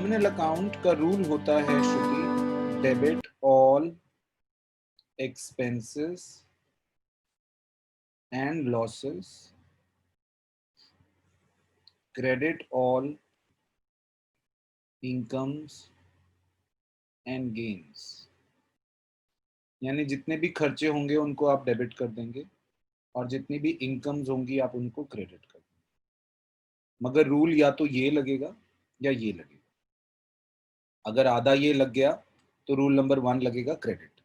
Terminal account का rule होता है Shruti, debit all expenses and losses, credit all incomes and gains. यानी जितने भी खर्चे होंगे उनको आप डेबिट कर देंगे और जितनी भी इनकम्स होंगी आप उनको क्रेडिट कर देंगे। मगर रूल या तो ये लगेगा या ये लगेगा। अगर आधा ये लग गया तो रूल नंबर 1 लगेगा क्रेडिट,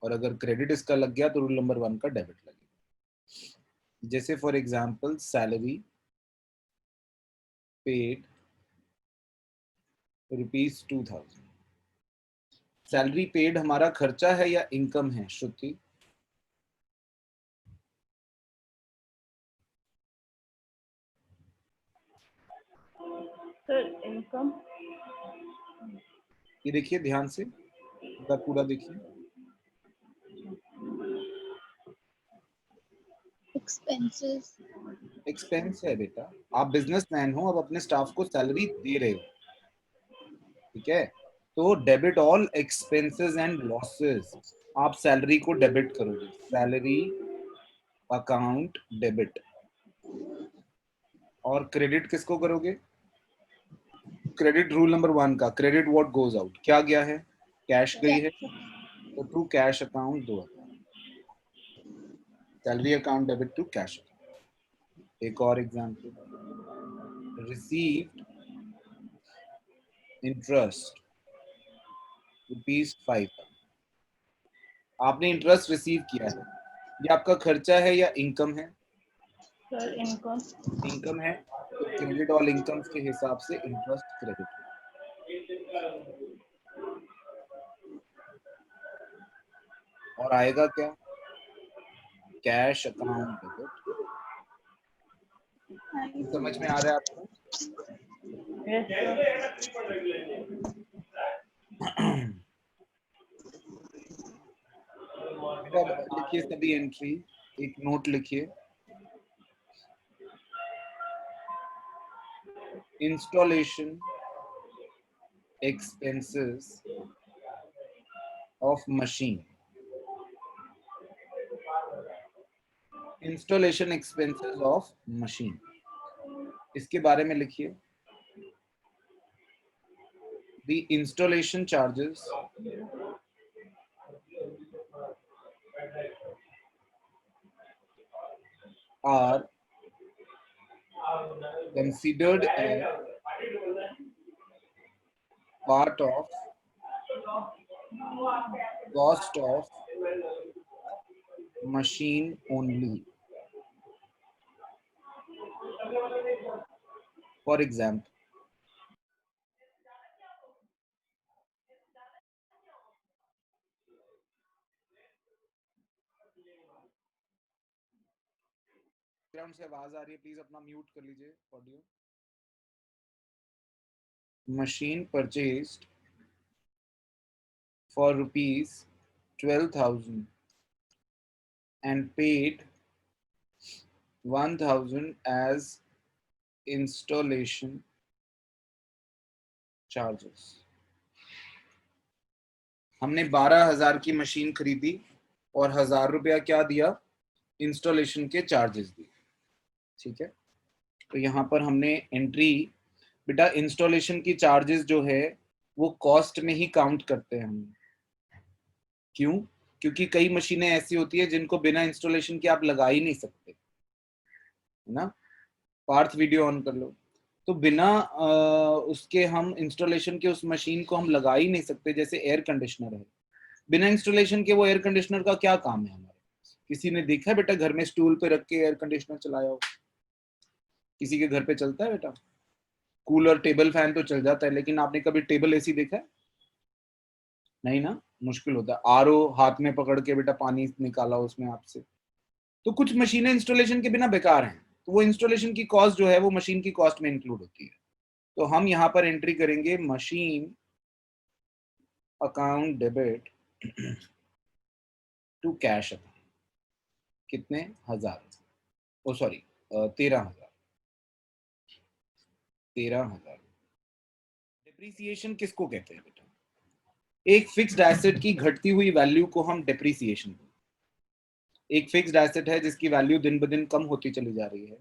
और अगर क्रेडिट इसका लग गया तो रूल नंबर 1 का डेबिट लगेगा। जैसे for example salary paid ₹2000। Salary paid हमारा खर्चा है या इनकम है श्रुति? Sir income. ये देखिए ध्यान से, पूरा देखिए। एक्सपेंसेस। एक्सपेंस है बेटा, आप बिजनेसमैन हो, अब अपने स्टाफ को सैलरी दे रहे हो, ठीक है? तो debit all expenses and losses, आप सैलरी को डेबिट करोगे, सैलरी अकाउंट डेबिट। और क्रेडिट किसको करोगे? क्रेडिट रूल नंबर 1 का, क्रेडिट व्हाट गोज आउट, क्या गया है? कैश गई है, तो to cash account 2000, salary account debit to cash account. एक और एग्जांपल, रिसीव्ड इंटरेस्ट ₹5। आपने इंटरेस्ट रिसीव किया है, ये आपका खर्चा है या इनकम है? Sir income. इनकम है, तो क्रेडिट ऑल इनकम्स के हिसाब से इंटरेस्ट क्रेडिट। और आएगा क्या? Cash account debit. समझ में आ रहा है आपको? Yes sir. बेटा लिखिए सभी एंट्री, एक नोट लिखिए। Installation expenses of machine, installation expenses of machine, इसके बारे में लिखिए। The installation charges are considered as part of cost of machine only. For example, background से आवाज आ रही है, प्लीज अपना म्यूट कर लीजिए audio. Machine purchased for ₹12,000 and paid 1,000 as installation charges। हमने 12,000 की मशीन खरीदी और ₹1,000 क्या दिया? इंस्टॉलेशन के चार्जेस दिए, ठीक है? तो यहाँ पर हमने एंट्री, बेटा इंस्टॉलेशन की चार्जेस जो है वो कॉस्ट में ही काउंट करते हैं हम। क्यों? क्योंकि कई मशीनें ऐसी होती है जिनको बिना इंस्टॉलेशन के आप लगा ही नहीं सकते, है ना? पार्थ वीडियो ऑन कर लो। तो बिना उसके हम इंस्टॉलेशन के उस मशीन को हम लगा ही नहीं सकते। जैसे एयर कंडीशनर है, बिना इंस्टॉलेशन के वो एयर कंडीशनर का क्या काम है हमारे? किसी ने देखा है बेटा घर में स्टूल पे रख के एयर कंडीशनर चलाया हो? किसी के घर पे चलता है बेटा? कूलर टेबल फैन तो चल जाता है, लेकिन आपने कभी टेबल एसी देखा है? नहीं ना, मुश्किल होता है। आरओ हाथ में पकड़ के बेटा पानी निकाला उसमें आपसे। तो कुछ मशीनें इंस्टॉलेशन के बिना बेकार हैं, तो वो इंस्टॉलेशन की कॉस्ट जो है वो मशीन की कॉस्ट में इंक्लूड होती है। तो हम यहाँ पर एंट्री करेंगे machine account debit to cash account. कितने? 1,000, ओ सॉरी 13,000। 13,000 डेप्रिसिएशन किसको कहते हैं बेटा? एक फिक्स्ड एसेट की घटती हुई वैल्यू को हम डेप्रिसिएशन कहते हैं। एक फिक्स्ड एसेट है जिसकी वैल्यू दिन ब दिन कम होती चली जा रही है।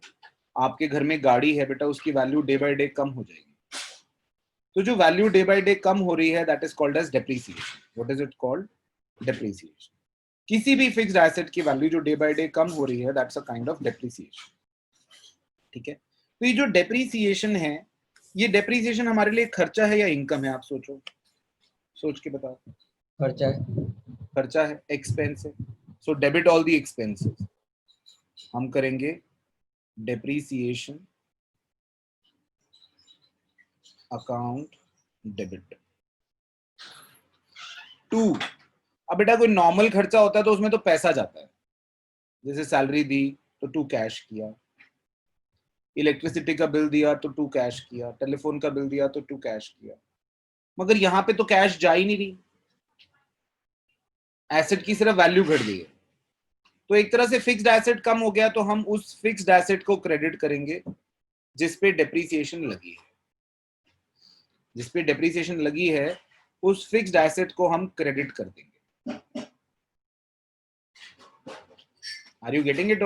आपके घर में गाड़ी है बेटा, उसकी वैल्यू डे बाय डे कम हो जाएगी। तो जो वैल्यू डे बाय डे कम हो रही है, that is called as depreciation. What is it called? Depreciation. किसी भी फिक्स्ड एसेट की वैल्यू जो डे बाय डे कम हो रही है, that's a kind of depreciation. ठीक है, तो ये जो डेप्रिसिएशन है, ये डेप्रिसिएशन हमारे लिए खर्चा है या इनकम है? आप सोचो, सोच के बताओ। खर्चा है। खर्चा है, एक्सपेंस है। So debit all the expenses. हम करेंगे डेप्रिसिएशन अकाउंट डेबिट टू। अब बेटा कोई नॉर्मल खर्चा होता है तो उसमें तो पैसा जाता है, जैसे सैलरी दी तो टू कैश किया, इलेक्ट्रिसिटी का बिल दिया तो टू कैश किया, टेलीफोन का बिल दिया तो टू कैश किया। मगर यहाँ पे तो कैश जा ही नहीं रही, एसेट की सिर्फ वैल्यू घट गई है। तो एक तरह से फिक्स्ड एसेट कम हो गया, तो हम उस फिक्स्ड एसेट को क्रेडिट करेंगे जिस पे डेप्रिसिएशन लगी है। जिस पे डेप्रिसिएशन लगी है उस फिक्स्ड एसेट को हम क्रेडिट कर देंगे। Are you getting it?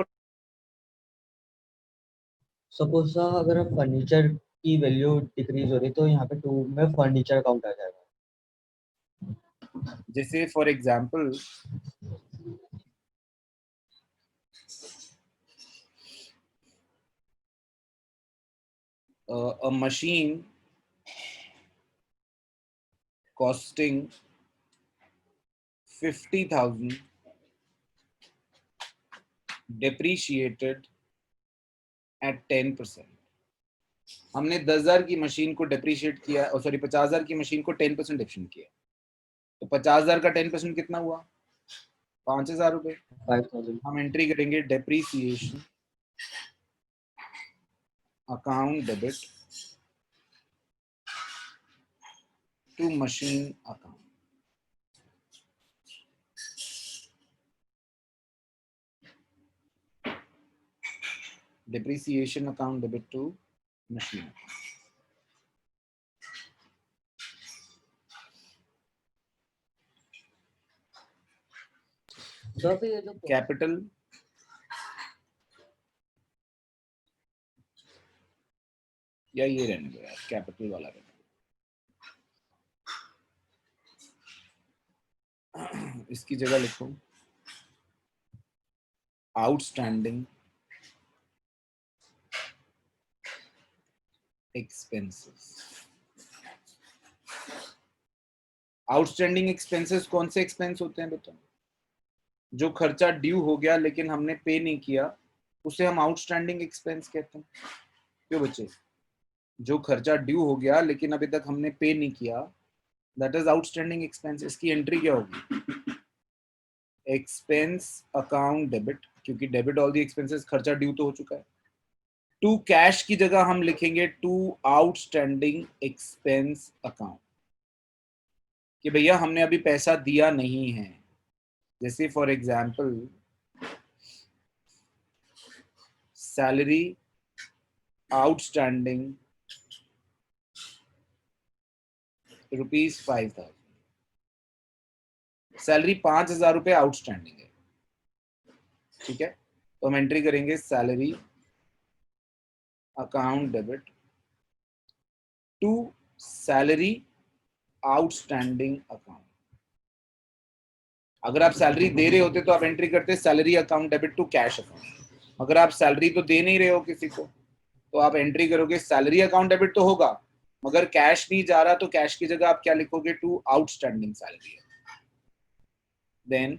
Suppose अगर हम फर्नीचर की वैल्यू डिक्रीज हो रही तो यहाँ पे टू में फर्नीचर अकाउंट आ जाएगा। जैसे for example a machine costing 50,000 depreciated at 10%। हमने 10,000 की मशीन को डेप्रिशिएट किया, और सॉरी 50,000 की मशीन को 10% डिप्रेशन किया, तो 50,000 का 10% कितना हुआ? 5,000 रुपए। 5,000। हम एंट्री करेंगे depreciation account debit to machine account. depreciation account debit to machine। तो फिर ये जो कैपिटल या ये रहने दो यार, कैपिटल वाला रहने दो। इसकी जगह लिखो आउटस्टैंडिंग एक्सपेंसेस। आउटस्टैंडिंग एक्सपेंसेस कौन से एक्सपेंस होते हैं बेटा? जो खर्चा ड्यू हो गया लेकिन हमने पे नहीं किया, उसे हम आउटस्टैंडिंग एक्सपेंस कहते हैं। क्यों बच्चे? जो खर्चा ड्यू हो गया लेकिन अभी तक हमने पे नहीं किया, दैट इज आउटस्टैंडिंग एक्सपेंस। इसकी एंट्री क्या होगी? एक्सपेंस अकाउंट डेबिट, क्योंकि डेबिट ऑल दी एक्सपेंसेस, खर्चा ड्यू तो हो चुका है। टू कैश की जगह हम लिखेंगे टू आउटस्टैंडिंग एक्सपेंस अकाउंट, कि भैया हमने अभी पैसा दिया नहीं है। जैसे for example salary outstanding ₹5,000। Salary 5,000 रुपए आउटस्टैंडिंग है, ठीक है। तो हम एंट्री करेंगे salary account debit to salary outstanding account. अगर आप सैलरी दे रहे होते तो आप एंट्री करते salary account debit to cash account. अगर आप सैलरी तो दे नहीं रहे हो किसी को, तो आप एंट्री करोगे सैलरी अकाउंट डेबिट तो होगा, मगर कैश नहीं जा रहा, तो कैश की जगह आप क्या लिखोगे? To outstanding salary. Then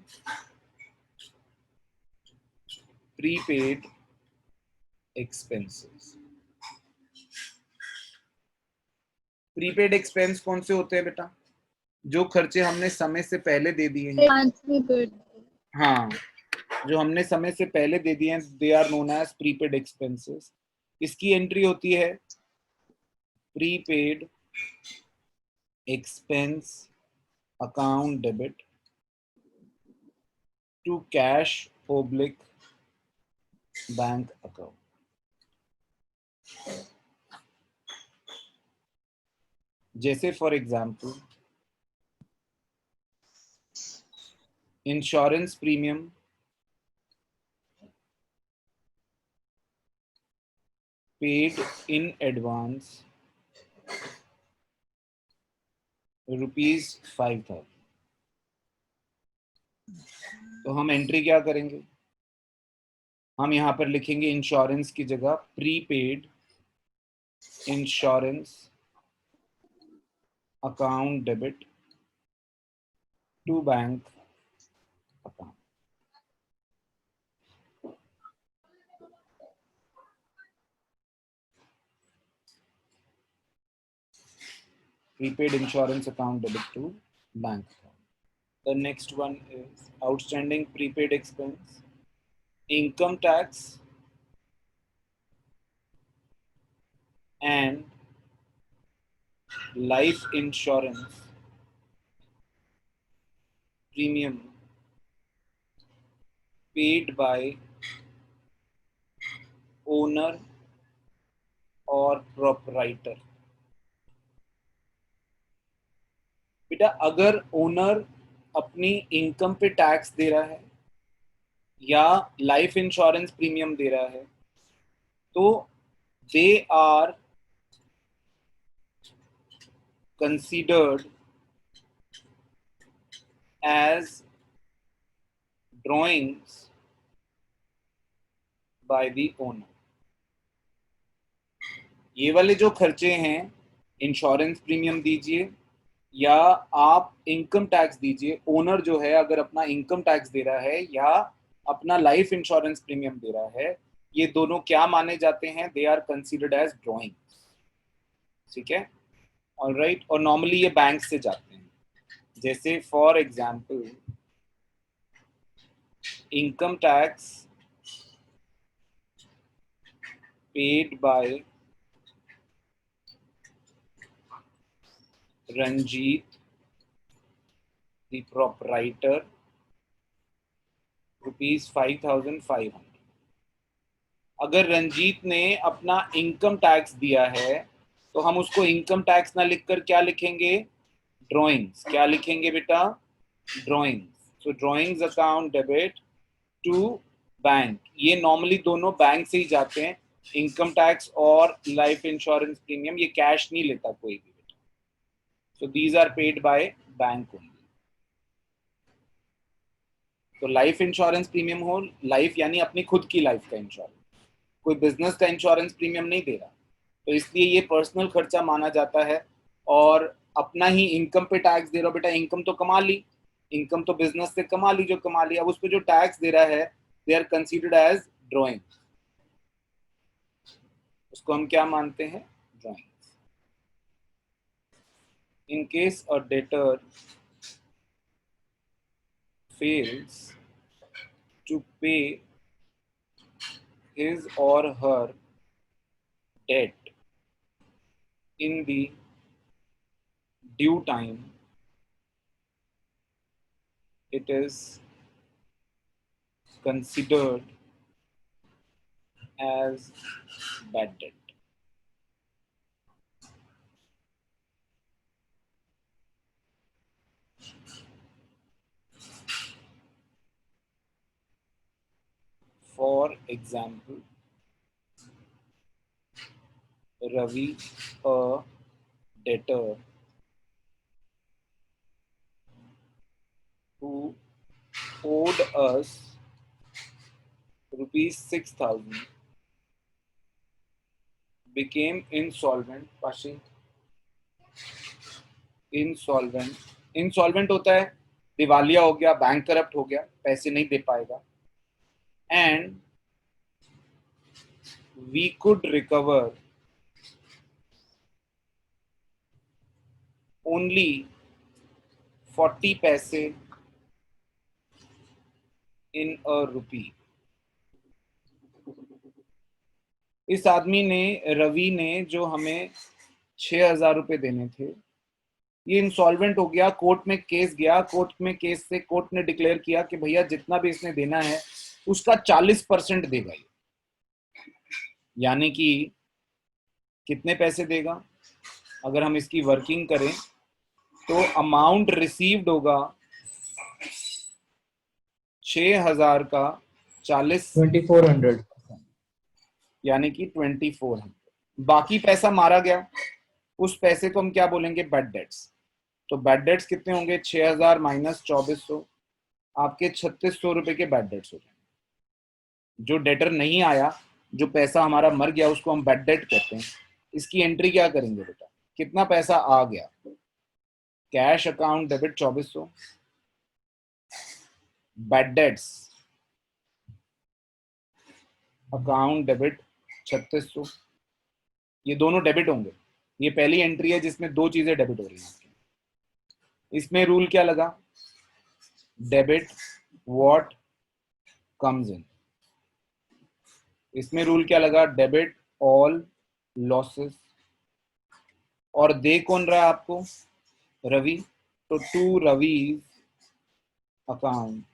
prepaid expenses. Prepaid expense कौन से होते हैं बेटा? जो खर्चे हमने समय से पहले दे दिए हैं। हाँ, जो हमने समय से पहले दे दिए हैं, they are known as prepaid expenses. इसकी एंट्री होती है prepaid expense account debit to cash public bank account. जैसे for example insurance premium paid in advance ₹5,000। तो हम एंट्री क्या करेंगे, हम यहाँ पर लिखेंगे इंश्योरेंस की जगह prepaid insurance account debit to bank account. Prepaid insurance account debit to bank account. The next one is outstanding prepaid expense, income tax, and life insurance premium paid by owner or proprietor। बेटा अगर owner अपनी income पे tax दे रहा है या life insurance premium दे रहा है तो they are considered as drawings by the owner। ये वाले जो खर्चे हैं, इंश्योरेंस प्रीमियम दीजिए या आप इनकम टैक्स दीजिए, ओनर जो है अगर अपना इनकम टैक्स दे रहा है या अपना लाइफ इंश्योरेंस प्रीमियम दे रहा है, ये दोनों क्या माने जाते हैं, they are considered as drawing. ठीक है, ऑलराइट। और नॉर्मली ये बैंक से जाते हैं, जैसे for example income tax paid by Ranjit the proprietor ₹5,500। अगर रंजीत ने अपना इनकम टैक्स दिया है तो हम उसको इनकम टैक्स ना लिखकर क्या लिखेंगे, ड्रॉइंग्स। क्या लिखेंगे बेटा, drawings. So drawings account debit to bank. ये नॉर्मली दोनों बैंक से ही जाते हैं, इनकम टैक्स और लाइफ इंश्योरेंस प्रीमियम, ये कैश नहीं लेता कोई भी बेटा। So these are paid by bank only. तो लाइफ इंश्योरेंस प्रीमियम हो, लाइफ यानी अपनी खुद की लाइफ का इंश्योरेंस, कोई बिजनेस का इंश्योरेंस प्रीमियम नहीं दे रहा, तो इसलिए ये पर्सनल खर्चा माना जाता है। और अपना ही इनकम पे टैक्स दे रहा हो बेटा, इनकम तो कमा ली, इनकम तो बिजनेस से कमा ली, जो कमा ली, अब उस पर जो टैक्स दे रहा है they are considered as drawing. उसको हम क्या मानते हैं, drawing. In case a debtor fails to pay his or her debt in the due time, it is considered as bad debt। For example, Ravi, a debtor who owed us ₹6,000 became insolvent। Pashi, insolvent होता है, दिवालिया हो गया, bank corrupt हो गया, पैसे नहीं दे पाएगा। And we could recover only 40 पैसे इन अ रुपी। इस आदमी ने, रवि ने, जो हमें 6,000 रुपए देने थे, ये इंसॉल्वेंट हो गया, कोर्ट में केस गया, कोर्ट में केस से कोर्ट ने डिक्लेयर किया कि भैया जितना भी इसने देना है उसका 40% देगा ये। यानी कि कितने पैसे देगा, अगर हम इसकी वर्किंग करें तो अमाउंट रिसीव्ड होगा 6,000 का 40, 2400। यानी कि 2400। बाकी पैसा मारा गया, उस पैसे को हम क्या बोलेंगे? Bad debts. तो बैड डेट्स कितने होंगे? 6,000 माइनस 2400, आपके 3600 रुपए के बैड डेट्स हो जाएंगे। जो डेटर नहीं आया, जो पैसा हमारा मर गया, उसको हम बैड डेट कहते हैं। इसकी एंट्री क्या करेंगे बेटा? कितना पैसा आ गया? Cash account debit 2400, bad debts account debit 3600, ये दोनों डेबिट होंगे। ये पहली एंट्री है जिसमें दो चीजें डेबिट हो रही हैं। इसमें रूल क्या लगा? डेबिट व्हाट कम्स इन। इसमें रूल क्या लगा? Debit all losses. और दे कौन रहा है आपको? रवि। तो टू रवि अकाउंट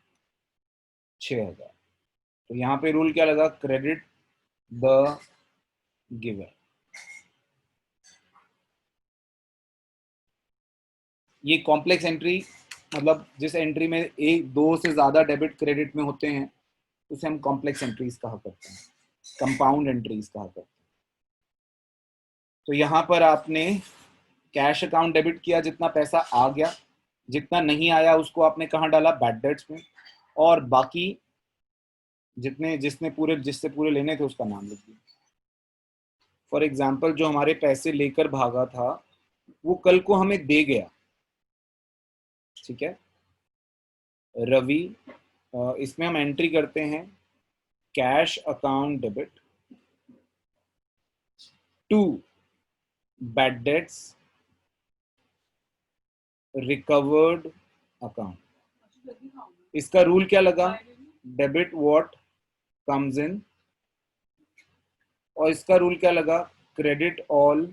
6,000। तो यहां पे रूल क्या लगा? Credit the giver. ये कॉम्प्लेक्स एंट्री, मतलब जिस एंट्री में एक दो से ज्यादा डेबिट क्रेडिट में होते हैं उसे हम कॉम्प्लेक्स एंट्रीज कहा करते हैं, कंपाउंड एंट्रीज कहा करते हैं। तो यहां पर आपने कैश अकाउंट डेबिट किया, जितना पैसा आ गया, जितना नहीं आया उसको आपने कहाँ डाला? बैड डेट्स में। और बाकी जिससे पूरे लेने थे उसका नाम लिख दिया। फॉर एग्जाम्पल, जो हमारे पैसे लेकर भागा था वो कल को हमें दे गया, ठीक है, रवि। इसमें हम एंट्री करते हैं cash account debit to bad debts recovered account. इसका रूल क्या लगा? Debit what comes in. और इसका रूल क्या लगा? Credit all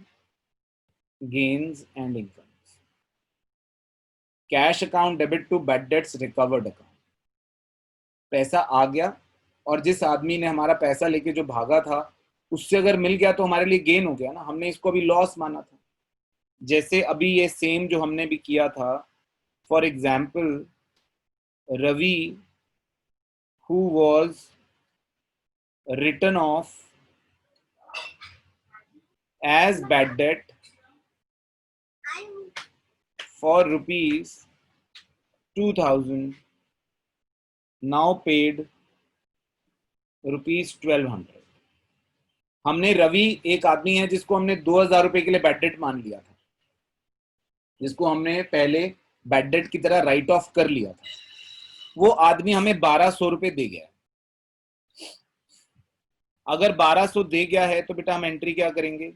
gains and income. Cash account debit to bad debts recovered account. पैसा आ गया और जिस आदमी ने हमारा पैसा लेके जो भागा था उससे अगर मिल गया तो हमारे लिए गेन हो गया ना, हमने इसको अभी लॉस माना था। जैसे अभी ये सेम जो हमने भी किया था, for example Ravi who was written off as bad debt for rupees 2,000, now paid rupees 1,200। हमने रवि, एक आदमी है जिसको हमने 2,000 रुपए के लिए बैड डेट मान लिया था, जिसको हमने पहले बैड डेट की तरह राइट ऑफ कर लिया था, वो आदमी हमें 1,200 रुपए दे गया। अगर 1,200 दे गया है तो बेटा हम एंट्री क्या करेंगे?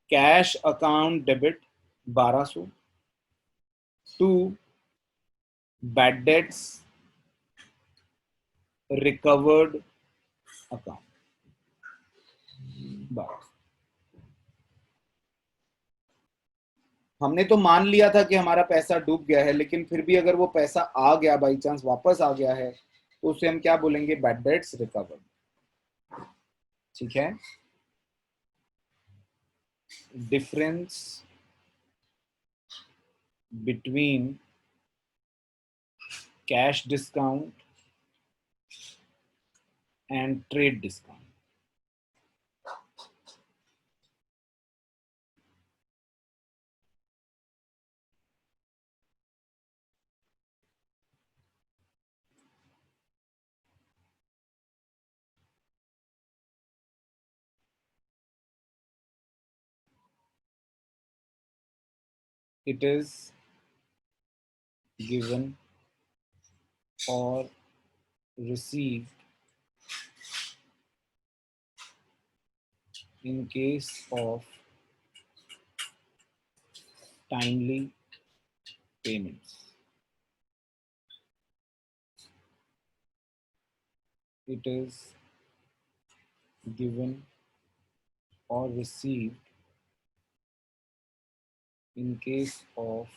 Cash account debit 1,200 to bad debts recovered account 1200। हमने तो मान लिया था कि हमारा पैसा डूब गया है, लेकिन फिर भी अगर वो पैसा आ गया, बाई चांस वापस आ गया है, तो उसे हम क्या बोलेंगे? Bad debts recovered. ठीक है। Difference between cash discount and trade discount. It is given or received in case of timely payments. It is given or received in case of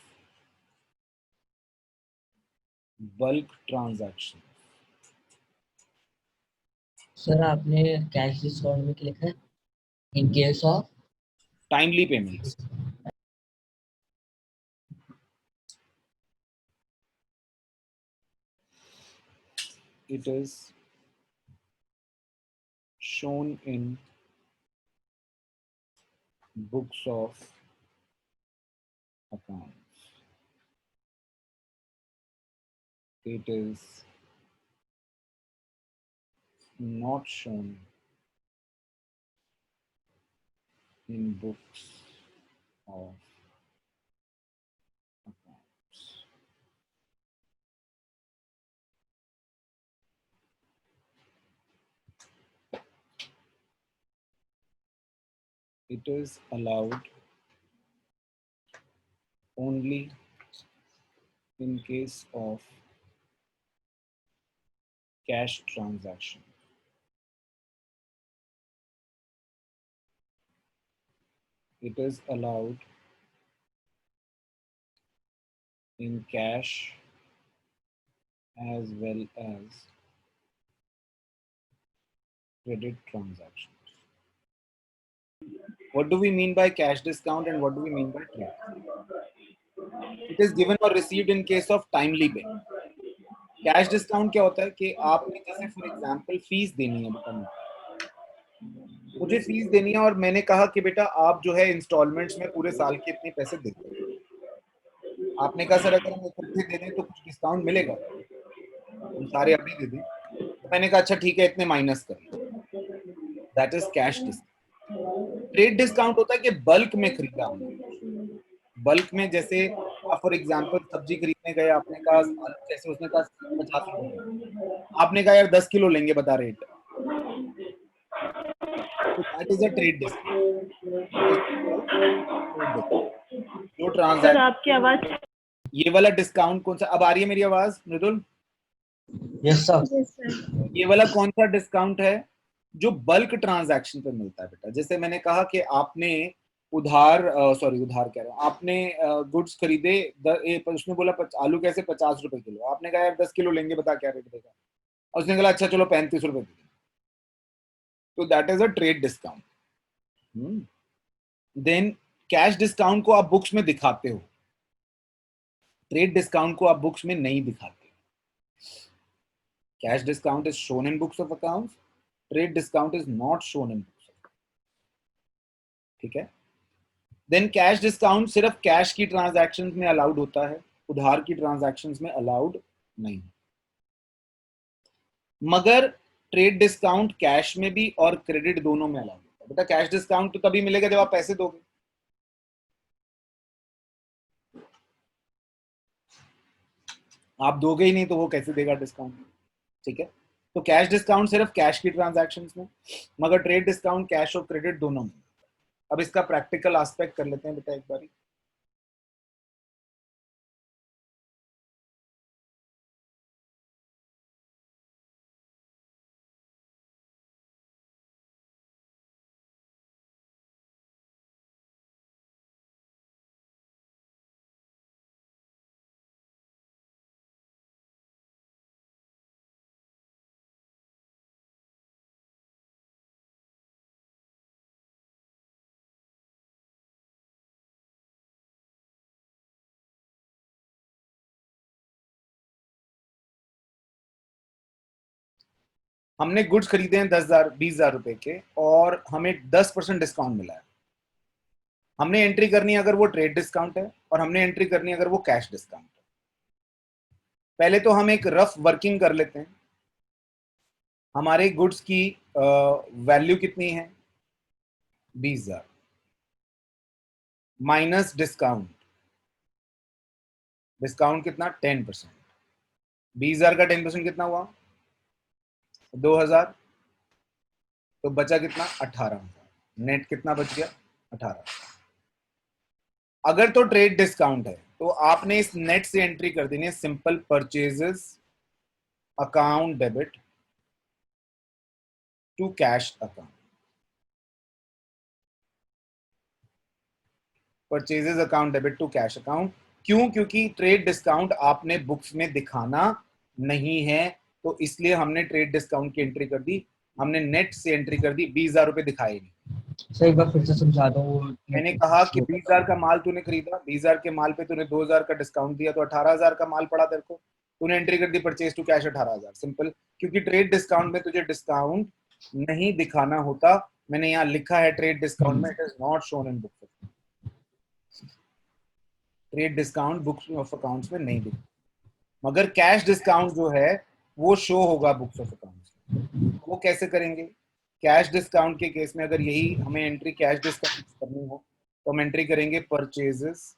bulk transaction. Sir आपने cash discount में क्या लिखा है? In case of Timely payments. it is shown in books of accounts. It is not shown in books of accounts. It is allowed only in case of cash transaction. It is allowed in cash as well as credit transactions. What do we mean by cash discount and what do we mean by trade? It is given or received in case of timely payment. Cash discount क्या होता है कि आपने जैसे for example fees देनी है बेटा, मुझे फीस देनी है और मैंने कहा कि बेटा आप जो है इंस्टॉलमेंट्स में पूरे साल के इतने पैसे दे दो। आपने कहा सर अगर हम इकट्ठे दे दें तो कुछ डिस्काउंट मिलेगा, हम सारे अभी दे दें। तो मैंने कहा अच्छा ठीक है इतने माइनस कर लो, that is cash discount. Trade discount होता है कि बल्क में खरीदा हमने, बल्क में जैसे आप फॉर एग्जांपल सब्जी खरीदने गए, आपने कहा जैसे उसने कहा 50 रुपए, आपने कहा यार 10 किलो लेंगे बता रेट, तो that is a trade discount. जो सर ट्रांजैक्शन, आपकी आवाज, ये वाला डिस्काउंट कौन सा, अब आ रही है मेरी आवाज Mridul? Yes sir. Yes sir. ये वाला कौन सा डिस्काउंट है? जो बल्क ट्रांजैक्शन पे मिलता है बेटा। जैसे मैंने कहा कि आपने उधार उधार कह रहा हूँ, आपने गुड्स खरीदे, उसने बोला आलू कैसे 50 रुपए किलो, आपने कहा यार 10 किलो लेंगे बता क्या रेट देगा, और उसने कहा अच्छा चलो 35 रुपए दे, तो that is a trade discount. Then cash discount को आप बुक्स में दिखाते हो, ट्रेड डिस्काउंट को आप बुक्स में नहीं दिखाते। Cash discount is shown in books of accounts, trade discount is not shown in books of, ठीक है। देन कैश डिस्काउंट सिर्फ कैश की ट्रांजैक्शंस में अलाउड होता है, उधार की ट्रांजैक्शंस में अलाउड नहीं। मगर ट्रेड डिस्काउंट कैश में भी और क्रेडिट दोनों में अलाउड होता है। बेटा कैश डिस्काउंट तो तभी मिलेगा जब आप पैसे दोगे, आप दोगे ही नहीं तो वो कैसे देगा डिस्काउंट, ठीक है। तो कैश डिस्काउंट सिर्फ कैश की ट्रांजैक्शंस में, मगर ट्रेड डिस्काउंट कैश और क्रेडिट दोनों में। अब इसका प्रैक्टिकल एस्पेक्ट कर लेते हैं बेटा एक बारी। हमने गुड्स खरीदे हैं 10,000 20,000 रुपए के और हमें 10% डिस्काउंट मिला है। हमने एंट्री करनी है अगर वो ट्रेड डिस्काउंट है, और हमने एंट्री करनी है अगर वो कैश डिस्काउंट है। पहले तो हम एक रफ वर्किंग कर लेते हैं। हमारे गुड्स की वैल्यू कितनी है? 20,000 माइनस डिस्काउंट, डिस्काउंट कितना? 10%। 20,000 का 10% कितना हुआ? 2,000। तो बचा कितना? 18,000। नेट कितना बच गया? 18,000। अगर तो ट्रेड डिस्काउंट है तो आपने इस नेट से एंट्री कर देनी है simple purchases account debit to cash account. Purchases account debit to cash account. क्यों? क्योंकि ट्रेड डिस्काउंट आपने बुक्स में दिखाना नहीं है, तो इसलिए हमने ट्रेड डिस्काउंट की एंट्री कर दी। हमने नेट से एंट्री कर दी, 20,000 रुपए दिखाए नहीं। सर एक बार फिर से समझा दो। मैंने कहा कि 20,000 का माल तूने खरीदा, 20,000 के माल पे तूने 2,000 का डिस्काउंट दिया, तो 18,000 का माल पड़ा तेरे को। तूने एंट्री कर दी परचेज टू कैश 18,000, सिंपल, क्योंकि ट्रेड डिस्काउंट में तुझे डिस्काउंट नहीं दिखाना होता। मैंने यहाँ लिखा है ट्रेड डिस्काउंट में, it is not shown in books. Trade discount books of accounts में नहीं दिखता, मगर कैश डिस्काउंट जो है वो शो होगा बुक्स ऑफ अकाउंट्स। वो कैसे करेंगे? कैश डिस्काउंट के केस में अगर यही हमें एंट्री कैश डिस्काउंट करनी हो तो हम एंट्री करेंगे परचेजेस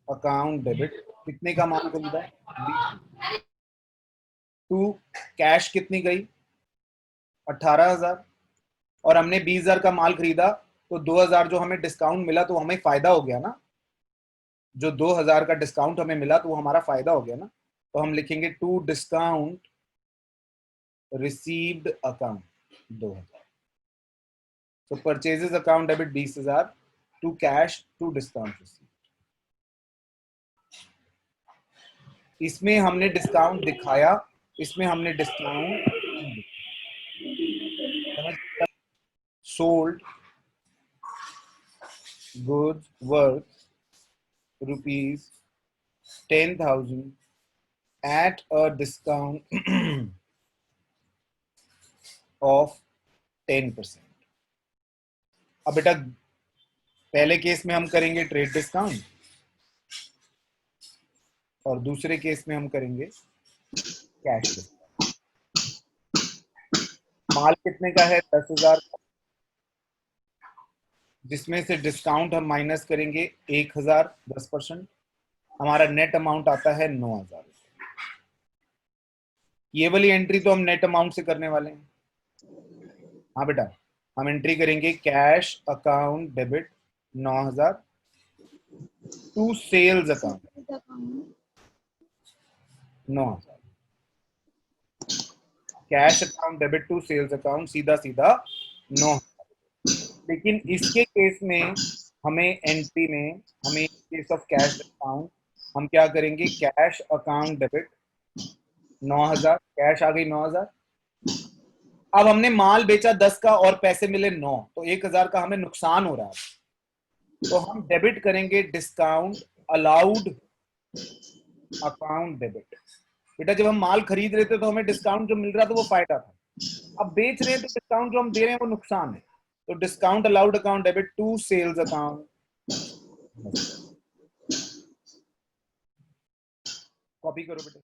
अकाउंट डेबिट, कितने का माल खरीदा है, टू कैश कितनी गई 18,000, और हमने 20,000 का माल खरीदा तो 2,000 जो हमें डिस्काउंट मिला तो हमें फायदा हो गया ना, जो 2,000 का डिस्काउंट हमें मिला तो वो हमारा फायदा हो गया ना। तो हम लिखेंगे टू डिस्काउंट रिसीव्ड अकाउंट 2,000, तो purchases account debit 20,000 to cash to discount received. इसमें हमने डिस्काउंट दिखाया, इसमें हमने discount sold goods worth ₹10,000 at a discount of 10%। अब बेटा पहले केस में हम करेंगे ट्रेड डिस्काउंट और दूसरे केस में हम करेंगे कैश डिस्काउंट। माल कितने का है 10,000, जिसमें से डिस्काउंट हम माइनस करेंगे 1,000 10%, हमारा नेट अमाउंट आता है 9,000। ये वाली एंट्री तो हम नेट अमाउंट से करने वाले हैं। हाँ बेटा, हम एंट्री करेंगे cash account debit 9,000 to sales account 9,000, cash account debit to sales account सीधा सीधा 9,000। लेकिन इसके केस में हमें एंट्री में हमें केस ऑफ कैश डिस्काउंट हम क्या करेंगे, कैश अकाउंट डेबिट 9,000, कैश आ गई 9,000। अब हमने माल बेचा 10 का और पैसे मिले 9, तो 1,000 का हमें नुकसान हो रहा है। तो हम डेबिट करेंगे डिस्काउंट अलाउड अकाउंट डेबिट। बेटा जब हम माल खरीद रहे थे तो हमें डिस्काउंट जो मिल रहा था वो फायदा था, अब बेच रहे हैं तो डिस्काउंट जो हम दे रहे हैं वो नुकसान है। तो discount allowed account debit to sales account. Copy करो बेटा।